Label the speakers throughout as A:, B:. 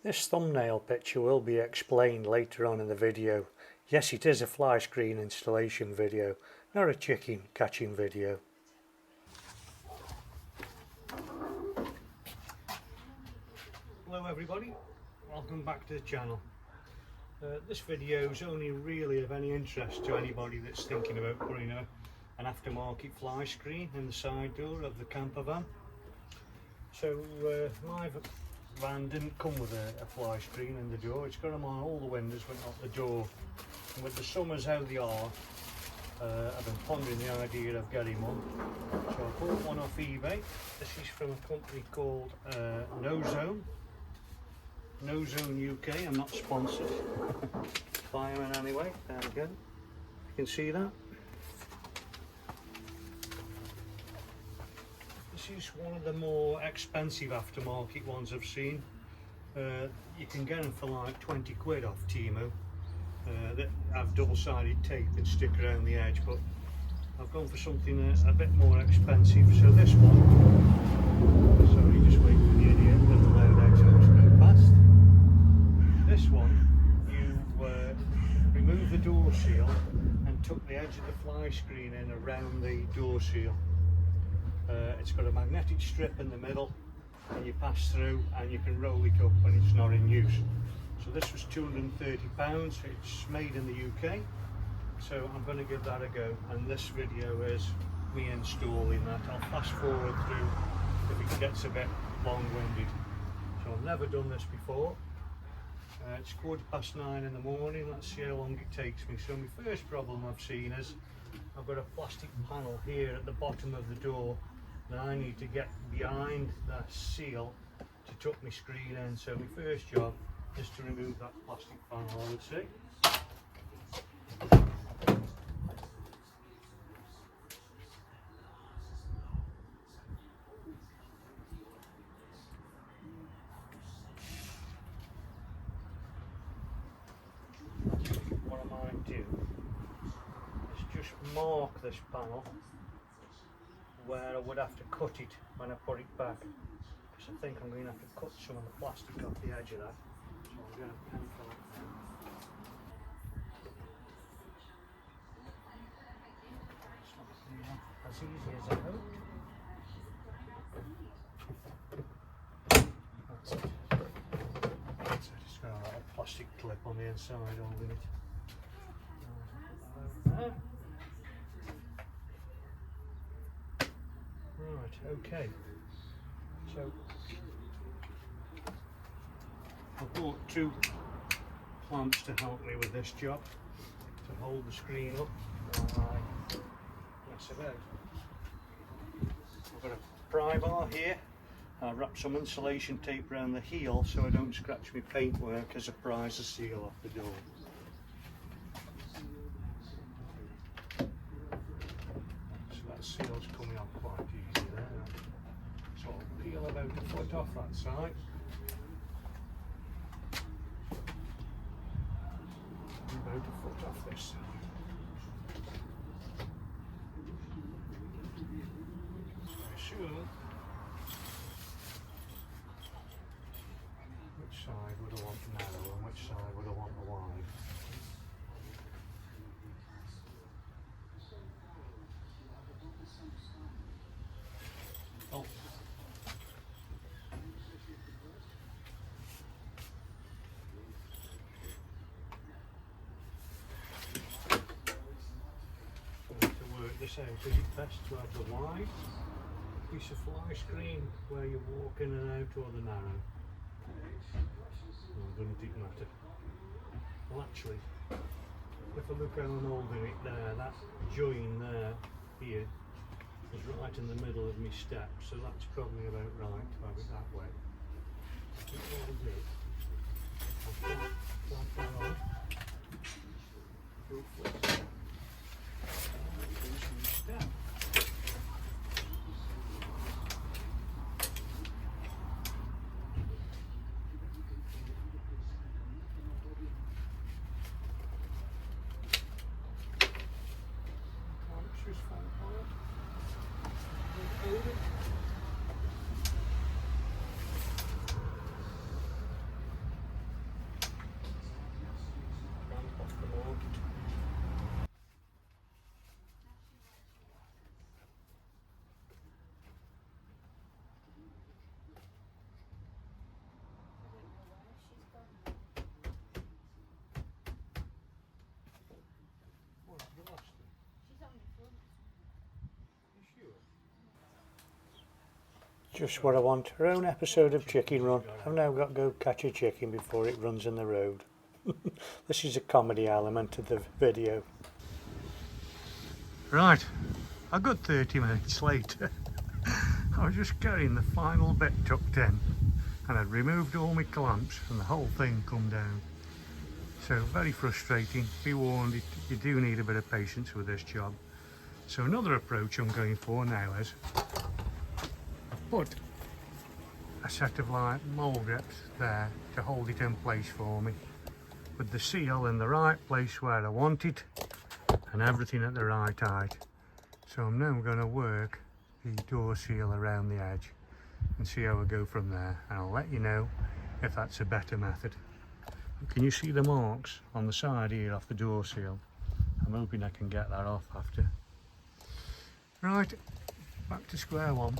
A: This thumbnail picture will be explained later on in the video. Yes, it is a fly screen installation video, not a chicken catching video. Hello everybody, welcome back to the channel. This video is only really of any interest to anybody that's thinking about putting an aftermarket fly screen in the side door of the camper van. So my van didn't come with a fly screen in the door. It's got them on all the windows but not the door. And with the summers how they are, I've been pondering the idea of getting one. So I bought one off eBay. This is from a company called NOZONE UK. I'm not sponsored. Fireman anyway. There we go. You can see that. This is one of the more expensive aftermarket ones I've seen. You can get them for like 20 quid off Temu. That have double-sided tape and stick around the edge, but I've gone for something a bit more expensive. So this one, sorry, just wait for the idiot with the loud exhaust going past. This one, you remove the door seal and tuck the edge of the fly screen in around the door seal. It's got a magnetic strip in the middle and you pass through and you can roll it up when it's not in use. So this was £230, it's made in the UK, so I'm going to give that a go, and this video is me installing that. I'll fast forward through if it gets a bit long-winded. So I've never done this before. It's 9:15 in the morning. Let's see how long it takes me. So my first problem I've seen is I've got a plastic panel here at the bottom of the door that I need to get behind the seal to tuck my screen in. So my first job is to remove that plastic panel, I would say. What I might do is just mark this panel where I would have to cut it when I put it back, because I think I'm going to have to cut some of the plastic off the edge of that. So I'm going to pencil it now. It's not as easy as I hoped. That's it. That's it. It's got a little plastic clip on the inside holding it. There. Right, okay. So I bought two clamps to help me with this job, to hold the screen up while I mess about. I've got a pry bar here. I wrap some insulation tape around the heel so I don't scratch my paintwork as I prise the seal off the door. So that seal's coming off quite easy there. So I'll peel about a foot off that side. About a foot off this side. Very soon. Which side would I want narrow and which side would I want wide? Oh. This out, is it best to have the wide piece of fly screen where you walk in and out, or the narrow? No, doesn't it matter? Well, actually, if I look how I'm holding it there, that join there, here, is right in the middle of my step, so that's probably about right to have it that way. I think what I'll do, I'll clamp that on, go for it. Yeah. Just what I want. Our own episode of Chicken Run. I've now got to go catch a chicken before it runs in the road. This is a comedy element of the video. Right, a good 30 minutes later, I was just getting the final bit tucked in and I'd removed all my clamps and the whole thing come down. So very frustrating. Be warned, you do need a bit of patience with this job. So another approach I'm going for now is I've put a set of like mole grips there to hold it in place for me, with the seal in the right place where I want it and everything at the right height. So I'm now going to work the door seal around the edge and see how I go from there, and I'll let you know if that's a better method. Can you see the marks on the side here off the door seal? I'm hoping I can get that off after. Right, back to square one.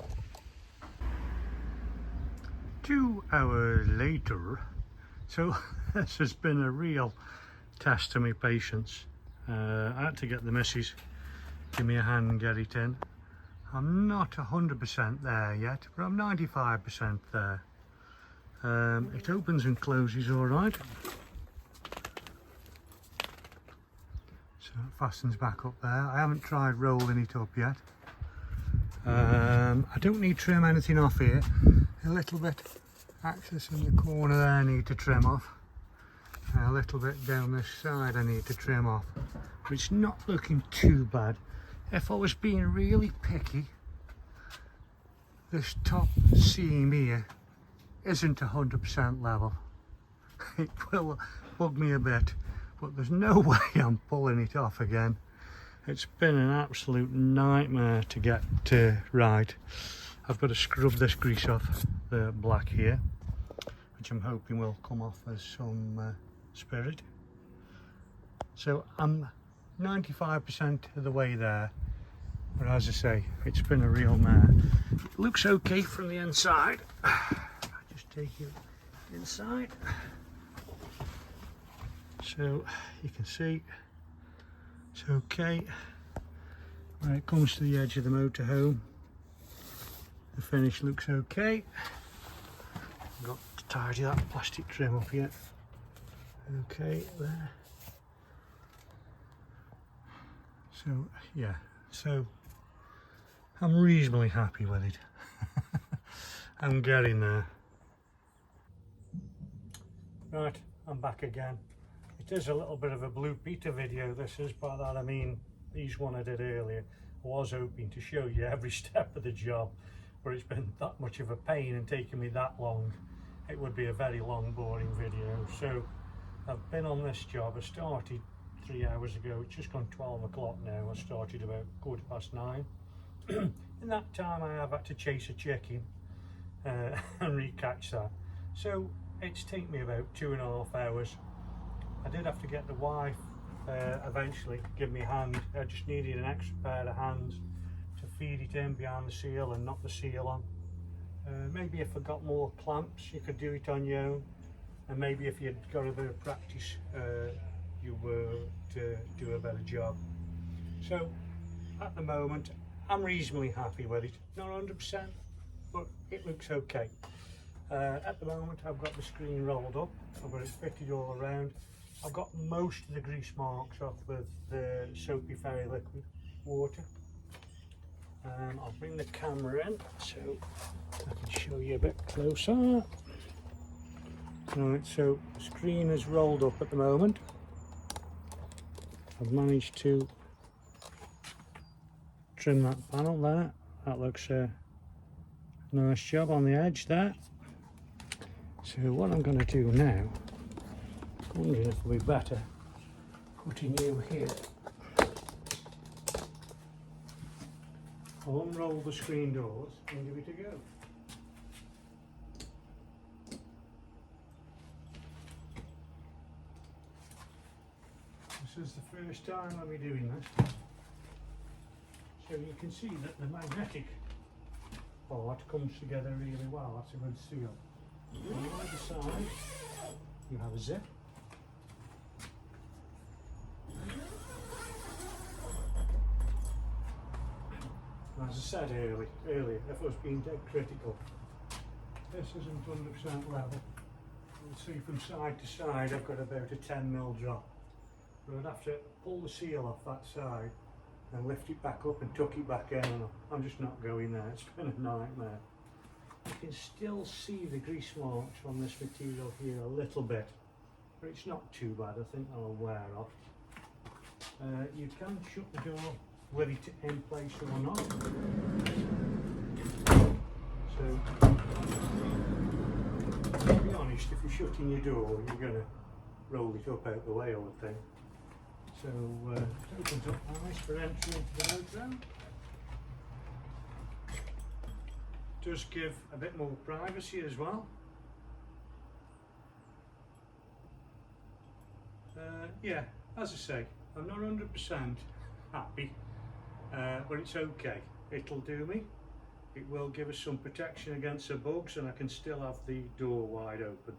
A: 2 hours later. So this has been a real test of my patience. I had to get the missus give me a hand and get it in. I'm not 100% there yet, but I'm 95% there. It opens and closes all right. So it fastens back up there. I haven't tried rolling it up yet. I don't need to trim anything off here. A little bit access in the corner there I need to trim off. A little bit down this side I need to trim off. But it's not looking too bad. If I was being really picky, this top seam here isn't 100% level. It will bug me a bit, but there's no way I'm pulling it off again. It's been an absolute nightmare to get right. I've got to scrub this grease off the black here, which I'm hoping will come off as some spirit. So I'm 95% of the way there, but as I say, it's been a real mare. It looks okay from the inside. I'll just take you inside. So you can see it's okay. When it comes to the edge of the motorhome, the finish looks okay. I've got to tidy that plastic trim up yet. Okay, there. So yeah, so I'm reasonably happy with it. I'm getting there. Right, I'm back again. It is a little bit of a Blue Peter video, this is. By that I mean these one I did earlier. I was hoping to show you every step of the job, but it's been that much of a pain and taken me that long. It would be a very long, boring video. So I've been on this job. I started 3 hours ago. It's just gone 12 o'clock now. I started about 9:15. In that time I have had to chase a chicken and recatch that. So it's taken me about 2.5 hours. I did have to get the wife eventually give me a hand. I just needed an extra pair of hands to feed it in behind the seal and knock the seal on. Maybe if I got more clamps you could do it on your own, and maybe if you'd got a bit of practice you were to do a better job. So at the moment I'm reasonably happy with it. Not 100%, but it looks okay. At the moment I've got the screen rolled up. I've got it fitted all around. I've got most of the grease marks off with the soapy fairy liquid water. I'll bring the camera in so I can show you a bit closer. Right, so the screen is rolled up at the moment. I've managed to trim that panel there. That looks a nice job on the edge there. So what I'm going to do now, I'm wondering if it'll be better putting you here. I'll unroll the screen doors and give it a go. This is the first time I'll be doing this. So you can see that the magnetic part comes together really well. That's a good seal. On the other side you have a zip. As I said earlier, if I was being dead critical, this isn't 100% level. You'll see from side to side I've got about a 10mm drop. But I'd have to pull the seal off that side and lift it back up and tuck it back in. I'm just not going there, it's been a nightmare. You can still see the grease marks on this material here a little bit, but it's not too bad. I think they'll wear off. You can shut the door with it in place or not. So, to be honest, if you're shutting your door, you're going to roll it up out the way, I would think. So, it opens up nice for entry into the motorhome. Does give a bit more privacy as well. Yeah, as I say, I'm not 100% happy, but it's okay. It'll do me. It will give us some protection against the bugs, and I can still have the door wide open.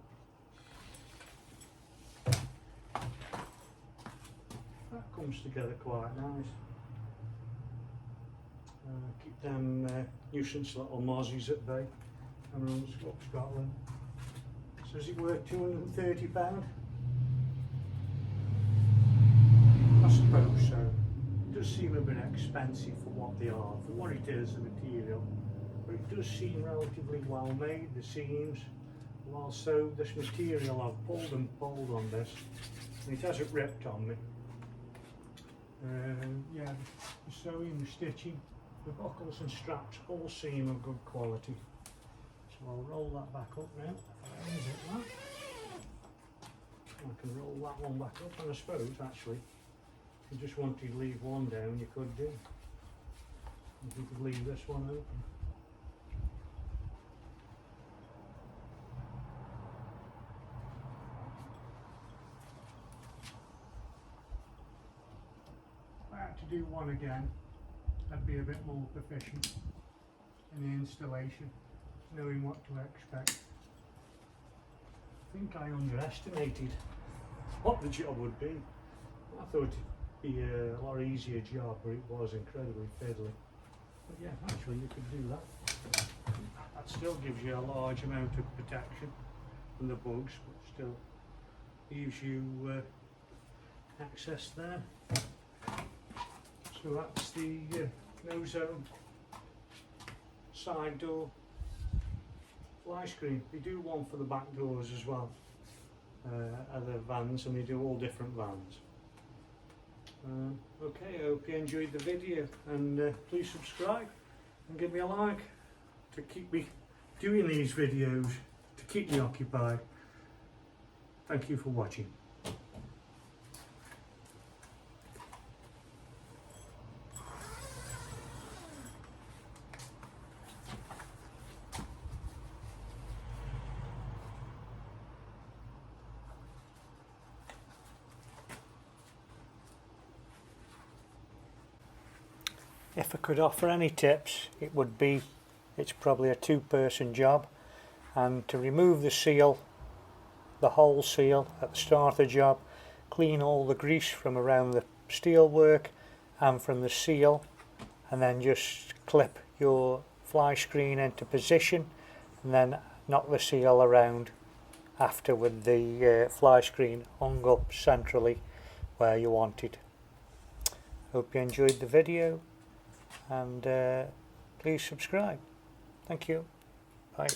A: That comes together quite nice. Keep them nuisance little mozzies at bay. I'm on Scotland. So is it worth £230? I suppose so. It does seem a bit expensive for what they are, for what it is, the material. But it does seem relatively well made, the seams. And also this material, I've pulled and pulled on this, and it hasn't ripped on me. Yeah, the sewing, the stitching, the buckles and straps all seem of good quality. So I'll roll that back up now. I can roll that one back up, and I suppose actually, if you just wanted to leave one down, you could do. If you could leave this one open. If I had to do one again, I'd be a bit more proficient in the installation, knowing what to expect. I think I underestimated what the job would be. I thought it'd be a lot easier job, but it was incredibly fiddly. But yeah, actually you could do that. That still gives you a large amount of protection from the bugs, but still gives you access there. So that's the NOZONE side door fly screen. They do one for the back doors as well, other vans, and they do all different vans. Okay, I hope you enjoyed the video, and please subscribe and give me a like to keep me doing these videos, to keep me occupied. Thank you for watching. If I could offer any tips, it would be, it's probably a two-person job, and to remove the seal, the whole seal at the start of the job, clean all the grease from around the steel work and from the seal, and then just clip your fly screen into position, and then knock the seal around after with the fly screen hung up centrally where you want it. Hope you enjoyed the video, and please subscribe. Thank you. Bye.